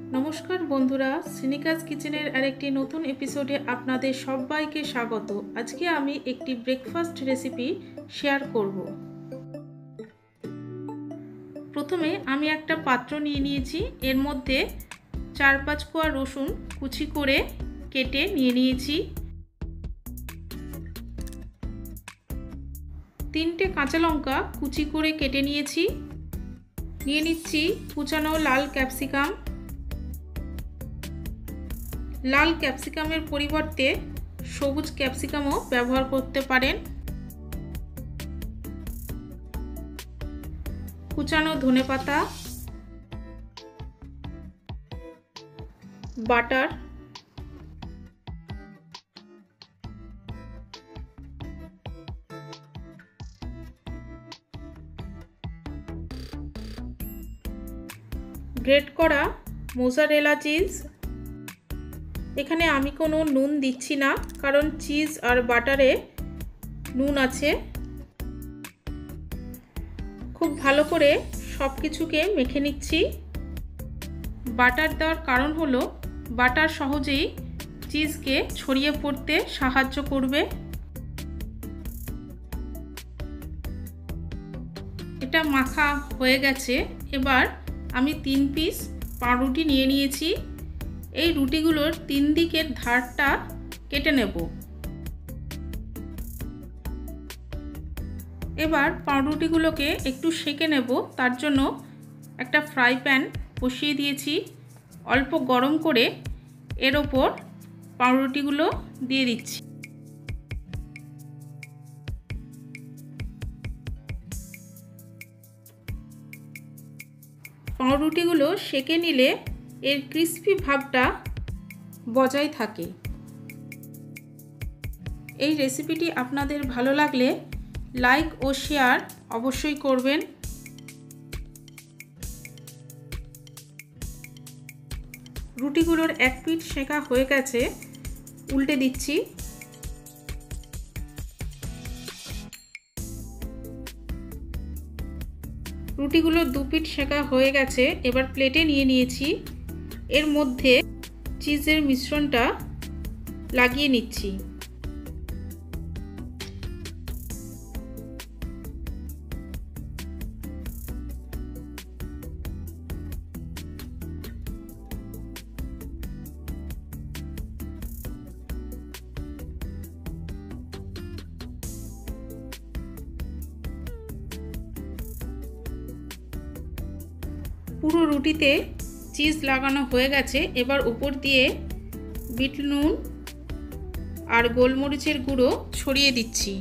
नमस्कार बंधुरा श्रीनिका'स किचेनेर आरेकटी नतून एपिसोडे आपनादेर सबाइके स्वागत। आज के आमी एकटी ब्रेकफास्ट रेसिपि शेयर करब। प्रथमे आमी एकटा पात्र निये नियेछि, एर मध्ये 4-5 कोया रसुन कुचि करे केटे निये नियेछि, 3टे काँचा लंका कुचि करे केटे नियेछि, निये निচ্ছি कुचानो लाल कैप्सिकाम। लाल कैप्सिकामेर परिवर्ते सबुज कैप्सिकामও ব্যবহার করতে পারেন। কুচানো ধনেপাতা, বাটার, গ্রেট করা মোজারেলা চিজ। এখানে আমি কোনো নুন দিচ্ছি না, কারণ চিজ আর বাটারে নুন আছে। খুব ভালো করে সব কিছুকে মেখে নিচ্ছি। বাটার দেওয়ার কারণ হলো বাটার সহজেই চিজকে ছড়িয়ে পড়তে সাহায্য করবে। এটা মাখা হয়ে গেছে। এবার আমি 3 পিস পাউরুটি নিয়ে নিয়েছি। এই রুটিগুলোর 3 দিকের ধারটা কেটে নেব। এবার পাউরুটিগুলোকে একটু সেঁকে নেব। তার জন্য একটা ফ্রাই প্যান বসিয়ে দিয়েছি। অল্প গরম করে এর ওপর পাউরুটিগুলো দিয়ে দিচ্ছি। পাউরুটিগুলো সেঁকে নিলে এর ক্রিস্পি ভাবটা বজায় থাকে। এই রেসিপিটি আপনাদের ভালো লাগলে লাইক ও শেয়ার অবশ্যই করবেন। রুটিগুলোর এক পিঠ সেঁকা হয়ে গেছে, উল্টে দিচ্ছি। রুটিগুলোর 2 পিঠ সেঁকা হয়ে গেছে। এবার প্লেটে নিয়ে নিয়েছি। এর মধ্যে চিজের মিশ্রণটা লাগিয়ে নিচ্ছি। পুরো রুটিতে চিজ লাগানো হয়ে গেছে। এবার উপর দিয়ে বিট নুন আর গোলমরিচের গুঁড়ো ছড়িয়ে দিচ্ছি।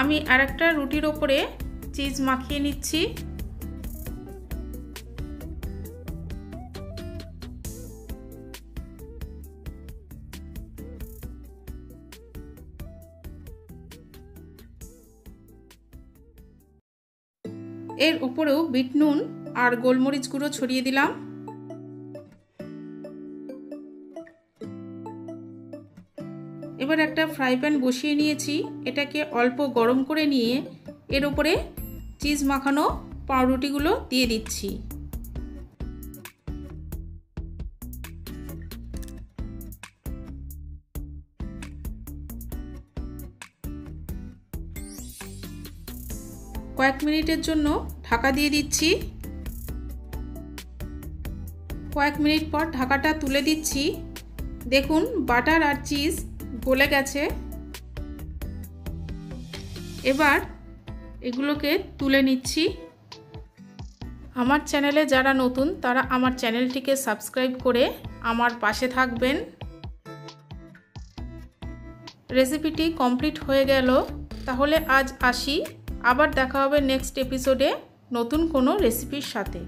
আমি আরেকটা রুটির ওপরে চিজ মাখিয়ে নিচ্ছি। এর উপরেও বিট নুন আর গোলমরিচ গুঁড়ো ছড়িয়ে দিলাম। এবার একটা ফ্রাই প্যান বসিয়ে নিয়েছি। এটাকে অল্প গরম করে নিয়ে এর উপরে চিজ মাখানো পাউরুটিগুলো দিয়ে দিচ্ছি। কয়েক মিনিটের জন্য ঢাকা দিয়ে দিচ্ছি। কয়েক মিনিট পর ঢাকাটা তুলে দিচ্ছি। দেখুন বাটার আর চিজ গলে গেছে। এবার এগুলোকে তুলে নিচ্ছি। আমার চ্যানেলে যারা নতুন তারা আমার চ্যানেলটিকে সাবস্ক্রাইব করে আমার পাশে থাকবেন। রেসিপিটি কমপ্লিট হয়ে গেল। তাহলে আজ আসি। আবার দেখা হবে নেক্সট এপিসোডে নতুন কোনো রেসিপির সাথে।